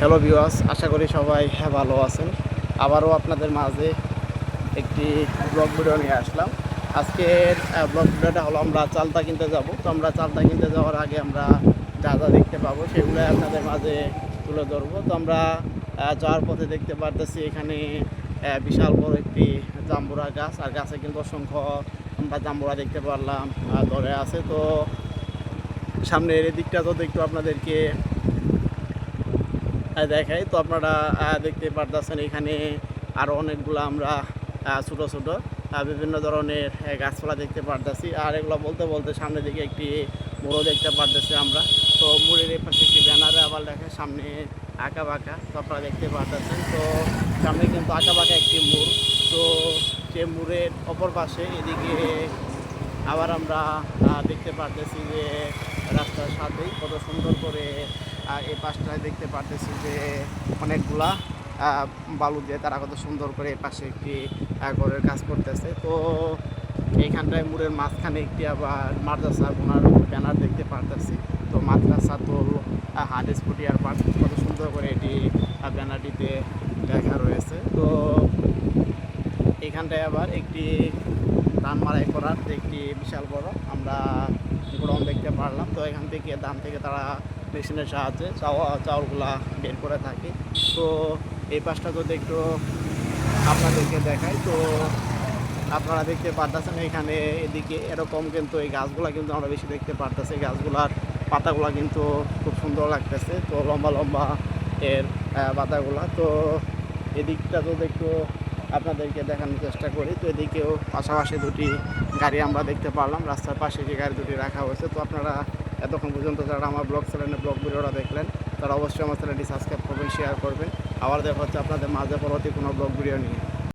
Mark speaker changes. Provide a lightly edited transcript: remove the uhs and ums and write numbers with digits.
Speaker 1: Hello viewers, আশা করি সবাই ভালো আছেন। আবারও আপনাদের মাঝে একটি ব্লগ ভিডিও নিয়ে আসলাম। আজকের ব্লগ ভিডিওটা হলো আমরা চালতা কিনতে যাব। তো আমরা চালতা কিনতে যাওয়ার আগে আমরা যা যা দেখতে পাবো সেগুলো আপনাদের মাঝে তুলে ধরবো। তো আমরা যাওয়ার পথে দেখতে পারতেছি এখানে বিশাল বড় একটি জাম্বুরা গাছ, আর গাছে কিন্তু অসংখ্য আমরা জাম্বুরা দেখতে পারলাম ধরে আছে। তো সামনের এদিকটা তো একটু আপনাদেরকে দেখাই। তো আপনারা দেখতে পারতেছেন এখানে আরও অনেকগুলো আমরা ছোটো ছোটো বিভিন্ন ধরনের গাছপালা দেখতে পারতেছি। আর এগুলো বলতে বলতে সামনের দিকে একটি মোড়ও দেখতে পারতেছি আমরা। তো মোড়ের এই পাশে একটি ব্যানারে আবার লেখা সামনে আঁকা বাঁকা, তো আপনারা দেখতে পারতেছেন। তো সামনে কিন্তু আঁকা বাঁকা একটি মোড়। তো যে মোড়ের অপর পাশে এদিকে আবার আমরা দেখতে পারতেছি যে রাস্তার সাথেই কত সুন্দর করে এই পাশটায় দেখতে পারতেছি যে অনেকগুলা বালু দিয়ে তারা কত সুন্দর করে এই পাশে একটি ঘরের কাজ করতেছে। তো এইখানটায় মুড়ের মাঝখানে একটি আবার মাদ্রাসা ওনার ব্যানার দেখতে পারতেছি। তো মাদ্রাসা তো হাদিস ফুটিয়ার পার্ক, কত সুন্দর করে এটি ব্যানারটিতে লেখা রয়েছে। তো এখানটায় আবার একটি ধান মাড়াই করার একটি বিশাল বড় আমরা গোডাউন দেখতে পারলাম। তো এখান থেকে ধান থেকে তারা মেশিনের সাহায্যে চাউলগুলা বের করে থাকে। তো এই পাশটা যদি একটু আপনাদেরকে দেখাই, তো আপনারা দেখতে পারতেছেন এখানে এদিকে এরকম কিন্তু এই গাছগুলা কিন্তু আমরা বেশি দেখতে পারতেছি। গাছগুলার পাতাগুলা কিন্তু খুব সুন্দর লাগতেছে, তো লম্বা লম্বা এর পাতাগুলা। তো এদিকটা যদি একটু আপনাদেরকে দেখানোর চেষ্টা করি, তো এদিকেও পাশাপাশি দুটি গাড়ি আমরা দেখতে পারলাম। রাস্তার পাশে যে গাড়ি দুটি রাখা হয়েছে। তো আপনারা এতক্ষণ পর্যন্ত যারা আমার ব্লগ চ্যানেলে ব্লগ ভিডিওটা দেখলেন তারা অবশ্যই আমার চ্যানেলটি সাবস্ক্রাইব করবেন, শেয়ার করবেন। আবার দেখা হচ্ছে আপনাদের মাঝে পরবর্তী কোনো ব্লগ ভিডিও নিয়ে।